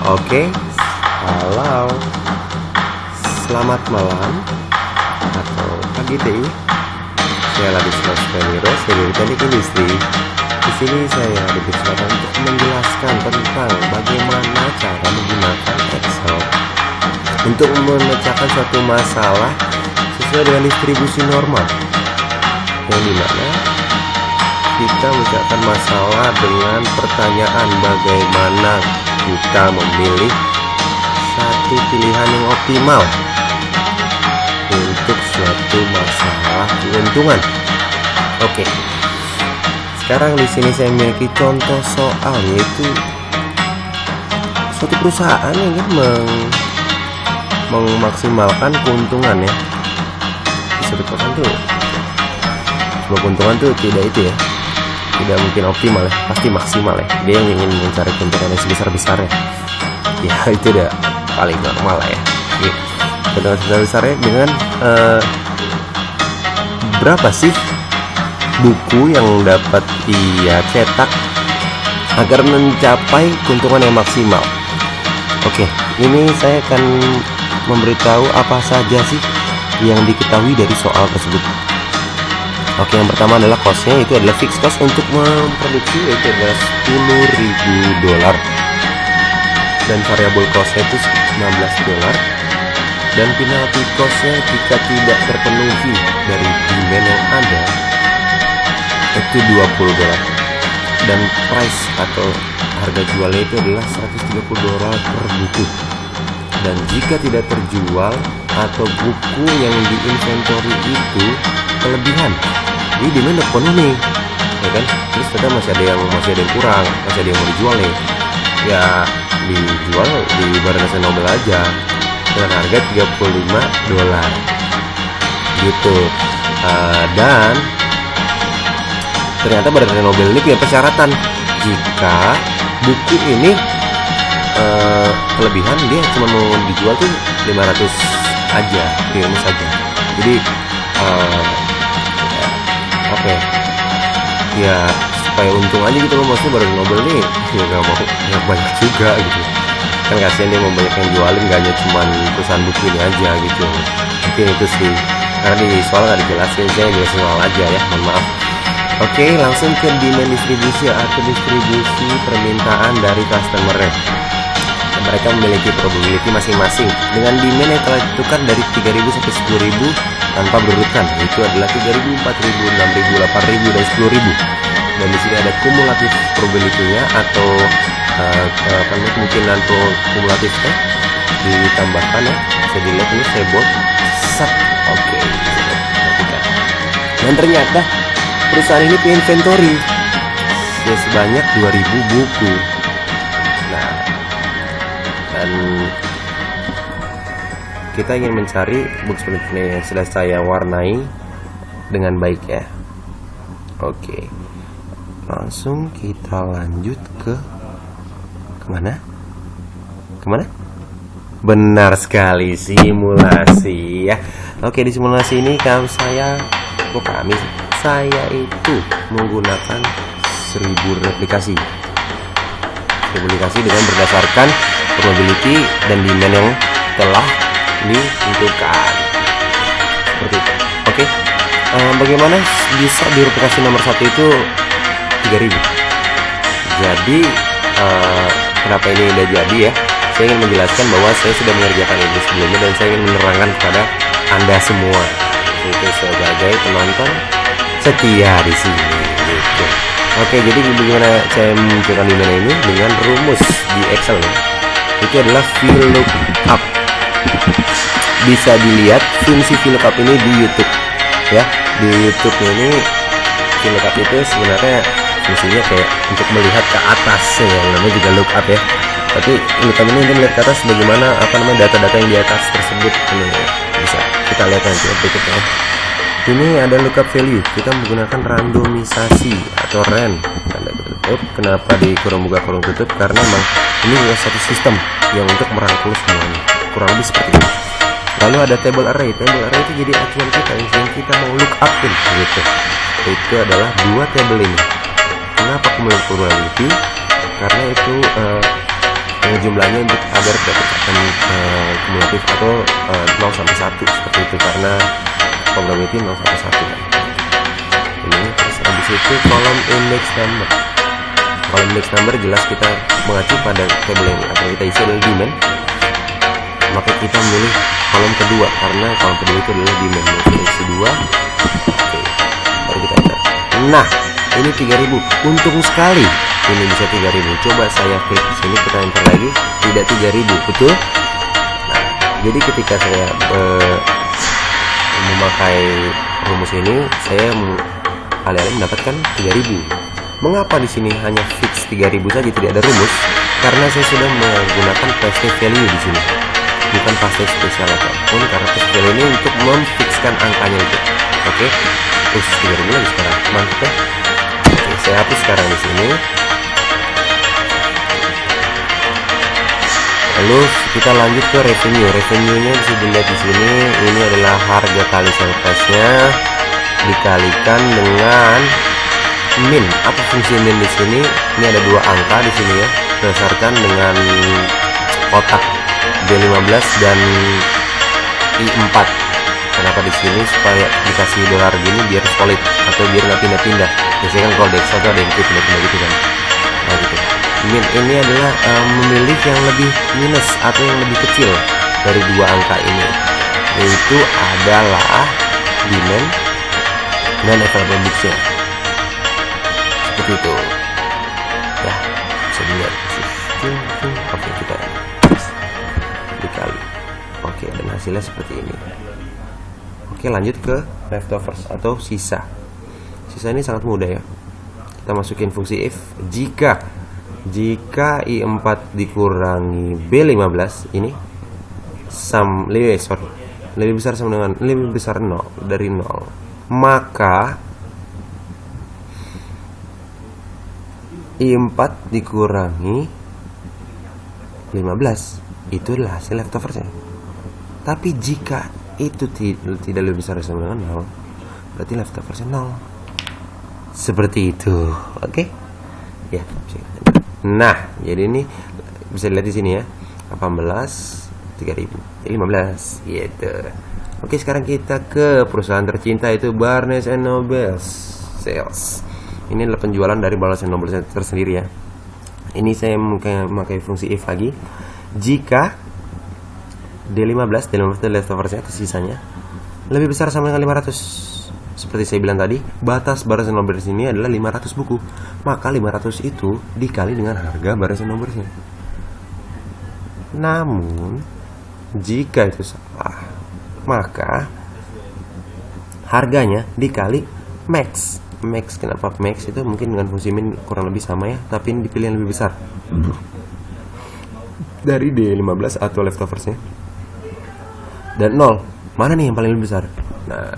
Oke, halo, selamat malam atau pagi deh. Saya Ladislas Peniro, sebagai teknik industri. Di sini saya diberi untuk menjelaskan tentang bagaimana cara menggunakan Excel untuk memecahkan suatu masalah sesuai dengan distribusi normal, yang dimana kita memecahkan masalah dengan pertanyaan bagaimana kita memilih satu pilihan yang optimal untuk suatu masalah keuntungan. Oke. Sekarang di sini saya memiliki contoh soal, yaitu suatu perusahaan yang memaksimalkan keuntungan ya. Suatu perusahaan tuh sebuah keuntungan tuh tidak mungkin optimal ya, pasti maksimal ya. Dia yang ingin mencari keuntungan yang sebesar-besarnya. Ya itu udah paling normal lah ya. Keuntungan sebesar-besarnya dengan berapa sih buku yang dapat ia cetak agar mencapai keuntungan yang maksimal. Oke, ini saya akan memberitahu apa saja sih yang diketahui dari soal tersebut. Oke, yang pertama adalah cost-nya, itu adalah fixed cost untuk memproduksi, yaitu adalah $10.000, dan variable cost-nya itu $16, dan penalty cost-nya jika tidak terpenuhi dari demand yang ada itu $20, dan price atau harga jualnya itu adalah $130 per buku. Dan jika tidak terjual atau buku yang di inventory itu kelebihan, ini demand udah penuh nih, ya kan? Terus ternyata masih ada yang kurang, masih ada yang mau dijual nih, ya dijual di Barnes & Noble aja dengan harga $35 gitu. Dan ternyata Barnes & Noble ini punya persyaratan, jika buku ini kelebihan, dia cuma mau dijual tuh 500 aja, rilis aja. Jadi ya supaya untung aja gitu loh, maksudnya Barnes & Noble nih ya nggak mau yang banyak juga gitu kan, kasihan dia mau banyak yang jualin, gak hanya cuma perusahaan buku ini aja gitu. Mungkin itu sih, karena di soal nggak dijelasin, saya jelasin soal aja ya, mohon maaf. Oke, langsung ke demand distribusi atau distribusi permintaan dari customer-nya. Mereka memiliki probability masing-masing dengan demand yang telah ditukar dari 3.000 sampai 10.000 tanpa berurutkan. Itu adalah 3.000, 4.000, 6.000, 8.000, dan 10.000. Dan di sini ada kumulatif probability-nya atau kemungkinan kumulatifnya ditambahkan ya. Bisa dilihat ini saya buat set. Oke. Dan ternyata perusahaan ini punya inventory ya sebanyak 2.000 buku. Nah, dan kita ingin mencari buku seperti ini yang sudah saya warnai dengan baik ya. Oke, langsung kita lanjut ke kemana? Benar sekali, simulasi ya. Oke, di simulasi ini saya itu menggunakan 1000 replikasi dengan berdasarkan probability dan demand yang telah ditentukan seperti itu. Oke, bagaimana bisa di replikasi nomor 1 itu 3.000? Jadi kenapa ini udah jadi ya, saya ingin menjelaskan bahwa saya sudah mengerjakan ini sebelumnya, dan saya ingin menerangkan kepada Anda semua itu sebagai penonton setia di sini gitu. Oke, jadi bagaimana saya menunjukkan di mana ini dengan rumus di Excel ya. Itu adalah VLOOKUP. Bisa dilihat fungsi VLOOKUP ini di YouTube ya. Di YouTube ini VLOOKUP itu sebenarnya fungsinya kayak untuk melihat ke atas ya, yang namanya juga lookup ya. Tapi VLOOKUP ini untuk melihat ke atas bagaimana data-data yang di atas tersebut. Ini bisa kita lihat nanti berikutnya. Ini ada lookup value, kita menggunakan randomisasi atau RAND tanda tutup. Kenapa di kurung buka kurung tutup? Karena memang ini adalah satu sistem yang untuk merangkul semuanya, kurang lebih seperti ini. Lalu ada table array itu jadi acuan kita yang kita mau lookupin gitu. Itu adalah dua table ini. Kenapa kumulatif probability? Karena itu jumlahnya untuk agar dapatkan kumulatif atau 0 sampai 1 seperti itu, karena probability 0 sampai 1 kan. Ini terus habis itu kolom index number. Kolom index number jelas kita mengacu pada tabel ini, atau kita isi adalah demand, maka kita memilih kolom kedua karena kolom kedua itu adalah demand. Kita isi 2. Oke, baru kita enter. Nah, ini 3000, untung sekali ini bisa 3000. Coba saya klik di sini, kita enter lagi, tidak 3000, betul. Nah, jadi ketika saya memakai rumus ini, saya alih-alih mendapatkan 3000. Mengapa di sini hanya fix 3000 saja, tidak ada rumus? Karena saya sudah menggunakan paste value di sini, bukan paste spesial ataupun, karena paste value ini untuk memfixkan angkanya itu. Oke, terus 3000 lagi sekarang, mantap ya. Oke, saya hapus sekarang di sini. Lalu kita lanjut ke revenue. Revenue-nya bisa dilihat di sini. Ini adalah harga kali sales price-nya dikalikan dengan min. Apa fungsi min di sini? Ini ada 2 angka di sini ya, berdasarkan dengan kotak B15 dan I4. Kenapa di sini? Supaya dikasih dolar gini biar solid atau biar nggak pindah-pindah. Biasanya kan kalau di Excel tuh ada yang pindah-pindah gitu kan. Nah gitu. Min ini adalah memilih yang lebih minus atau yang lebih kecil dari 2 angka ini, yaitu adalah demand dan available books-nya. Seperti itu ya, bisa dilihat. Oke, kita dikali. Oke, dan hasilnya seperti ini. Oke, lanjut ke leftovers atau sisa. Sisa ini sangat mudah ya. Kita masukin fungsi if. Jika I4 dikurangi B15 ini lebih besar sama dengan lebih besar 0 dari 0, maka I4 dikurangi 15 itu adalah hasil leftoversnya. Tapi jika itu tidak lebih besar sama dengan 0, berarti leftoversnya 0. Seperti itu. Oke? Ya. Nah, jadi ini bisa dilihat di sini ya. 18 3000 15 gitu. Oke, sekarang kita ke perusahaan tercinta, itu Barnes & Noble Sales. Ini adalah penjualan dari Barnes & Noble tersendiri ya. Ini saya memakai fungsi if lagi. Jika D15 leftoversnya atau sisanya lebih besar sama dengan 500, seperti saya bilang tadi, batas Barnes & Noble di sini adalah 500 buku. Maka 500 itu dikali dengan harga Barnes & Noble-nya. Namun jika itu salah, maka harganya dikali max. Max, kenapa max? Itu mungkin dengan fungsi min kurang lebih sama ya, tapi ini dipilih yang lebih besar dari D15 atau leftoversnya. Dan 0, mana nih yang paling lebih besar? Nah,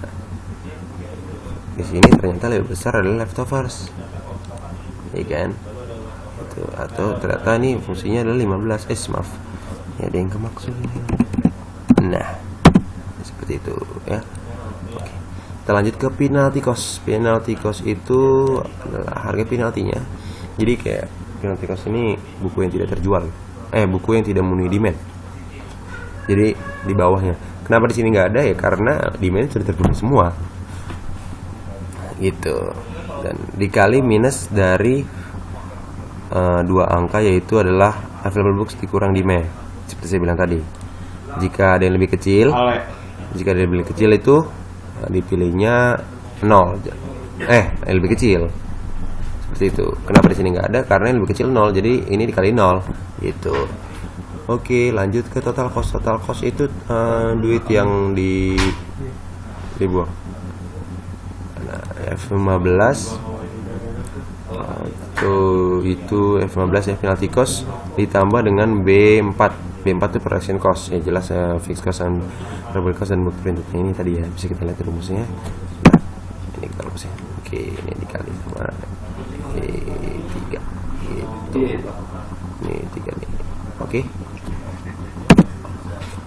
di sini ternyata lebih besar adalah leftovers, ya kan? Itu, atau ternyata ini fungsinya adalah 15. Maaf, ya ada yang kemaksud. Nah, seperti itu ya. Oke, kita lanjut ke penalty cost. Penalty cost itu adalah harga penaltinya. Jadi kayak penalty cost ini buku yang tidak terjual, buku yang tidak memenuhi demand. Jadi di bawahnya. Kenapa di sini nggak ada ya? Karena demand sudah terpenuhi semua. Gitu. Dan dikali minus dari 2 angka, yaitu adalah available books dikurang demand. Seperti saya bilang tadi, jika ada yang lebih kecil, itu dipilihnya 0. Yang lebih kecil. Seperti itu. Kenapa di sini nggak ada? Karena yang lebih kecil 0, jadi ini dikali 0 gitu. Oke, lanjut ke total cost. Total cost itu duit yang dibuang. F15 itu F15 ya, penalty cost ditambah dengan B4 itu production cost ya, jelas fixed cost dan variable cost dan blueprint ini tadi ya, bisa kita lihat rumusnya. Nah, ini kalau rumusnya. Oke, ini dikali sama E3 gitu. Ini 3 nih. Oke.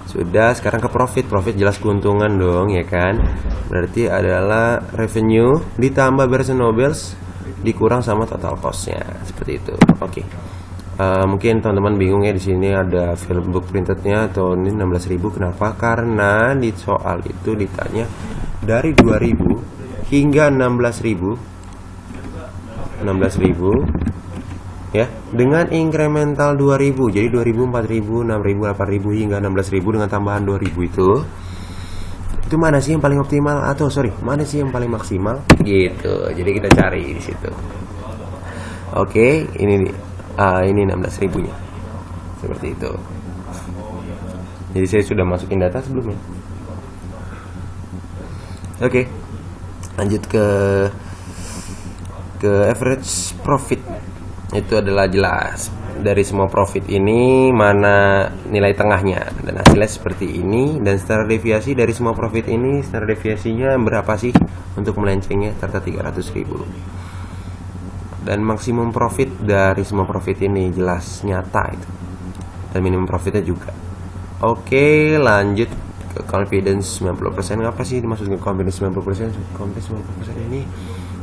Sudah, sekarang ke profit. Profit jelas keuntungan dong ya kan. Berarti adalah revenue ditambah Barnes & Noble dikurang sama total cost-nya, seperti itu. Oke. Mungkin teman-teman bingung ya, di sini ada filmbook printednya atau ini 16.000. Kenapa? Karena di soal itu ditanya dari 2.000 hingga 16.000 ya, dengan incremental 2.000. Jadi 2.000, 4.000, 6.000, 8.000 hingga 16.000 dengan tambahan 2.000 itu mana sih yang paling optimal, atau mana sih yang paling maksimal gitu. Jadi kita cari di situ. Oke, ini nih. Ini 16.000 nya seperti itu. Jadi saya sudah masukin data sebelumnya. Oke, lanjut ke average profit. Itu adalah jelas dari semua profit ini mana nilai tengahnya, dan hasilnya seperti ini. Dan standar deviasi dari semua profit ini, standar deviasinya berapa sih untuk melencengnya? Ternyata 300.000. Dan maksimum profit dari semua profit ini jelas nyata itu, dan minimum profitnya juga. Oke, lanjut ke confidence 90%. Apa sih dimaksud dengan confidence 90%? Confidence 90% ini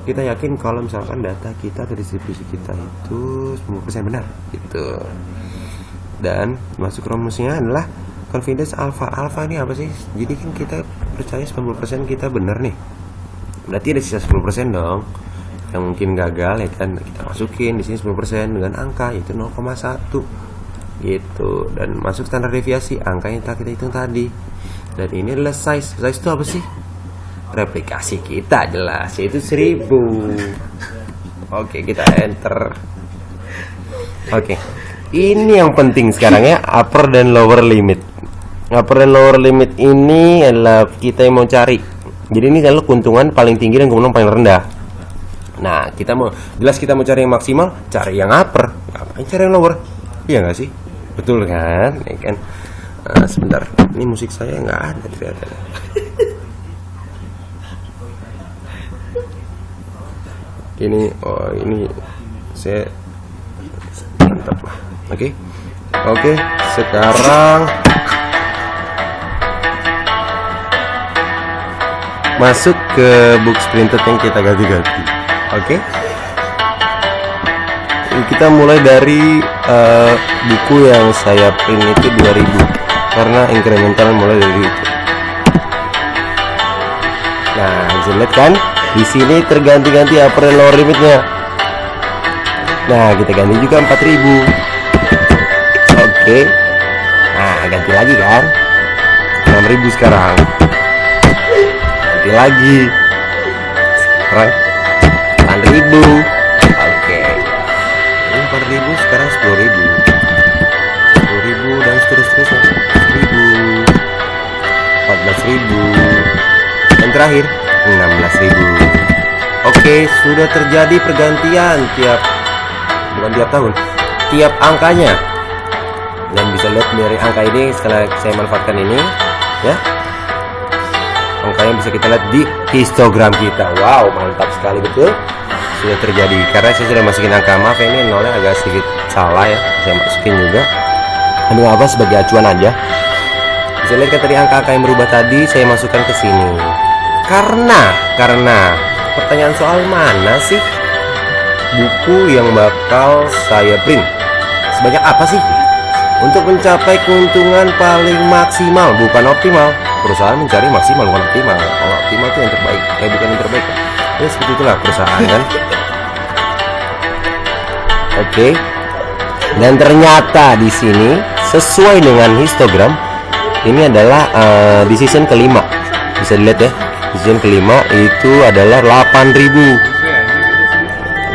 kita yakin kalau misalkan data kita atau distribusi kita itu 90% benar gitu. Dan masuk rumusnya adalah confidence alpha. Alpha ini apa sih? Jadi kan kita percaya 90% kita benar nih, berarti ada sisa 10% dong yang mungkin gagal, ya kan, kita masukin di sini 10% dengan angka yaitu 0,1 gitu, dan masuk standar deviasi angka yang kita hitung tadi. Dan ini adalah size itu apa sih? Replikasi kita jelas, yaitu 1000. Oke, kita enter. Oke, ini yang penting sekarang ya, upper dan lower limit. Upper dan lower limit ini adalah kita yang mau cari. Jadi ini kalau keuntungan paling tinggi dan keuntungan paling rendah. Nah, kita mau cari yang maksimal, cari yang upper. Ngapain cari yang lower? Iya nggak sih? Betul kan? Ya kan? Sebentar, ini musik saya nggak ada ternyata. Ini saya mantap lah. Oke, sekarang masuk ke book printed yang kita ganti-ganti. Oke, kita mulai dari buku yang saya print itu 2000, karena incremental mulai dari itu. Nah, bisa lihat kan, di sini terganti-ganti upper dan lower limitnya. Nah, kita ganti juga 4000. Oke, nah ganti lagi kan, 6000 sekarang. Ganti lagi sekarang 8.000. Oke, ini 4.000, sekarang 10.000, 10.000 dan seterusnya. 1.000, 14.000, dan terakhir 16.000. Oke, sudah terjadi pergantian tiap tahun, tiap angkanya. Dan bisa lihat dari angka ini, setelah saya manfaatkan ini ya, angkanya bisa kita lihat di histogram kita. Wow, mantap sekali, betul sudah terjadi. Karena saya sudah masukin angka, maaf ya, ini nolnya agak sedikit salah ya, saya masukin juga. Aduh, apa, sebagai acuan aja. Bisa lihat kan tadi angka-angka yang berubah tadi saya masukkan ke sini. Karena pertanyaan soal mana sih buku yang bakal saya print, sebanyak apa sih untuk mencapai keuntungan paling maksimal, bukan optimal. Perusahaan mencari maksimal, bukan optimal. Kalau optimal itu yang terbaik, bukan yang terbaik. Ya seperti itulah perusahaan kan. Oke. Dan ternyata di sini sesuai dengan histogram, ini adalah decision kelima. Bisa dilihat ya, decision kelima itu adalah 8.000.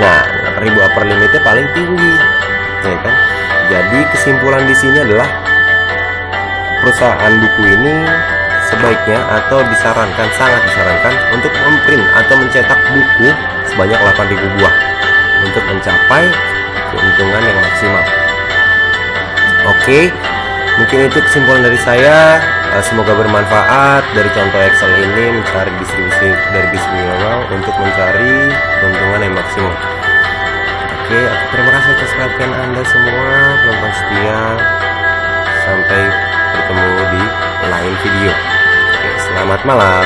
Nah, 8.000 upper limitnya paling tinggi, ya kan? Jadi kesimpulan di sini adalah perusahaan buku ini sebaiknya atau disarankan, sangat disarankan untuk memprint atau mencetak buku sebanyak 8.000 buah untuk mencapai keuntungan yang maksimal. Oke, mungkin itu kesimpulan dari saya. Semoga bermanfaat dari contoh Excel ini, mencari distribusi dari bisnis minimal untuk mencari keuntungan yang maksimum. Oke, terima kasih atas perhatian Anda semua, penonton setia. Sampai bertemu di lain video. Oke, selamat malam.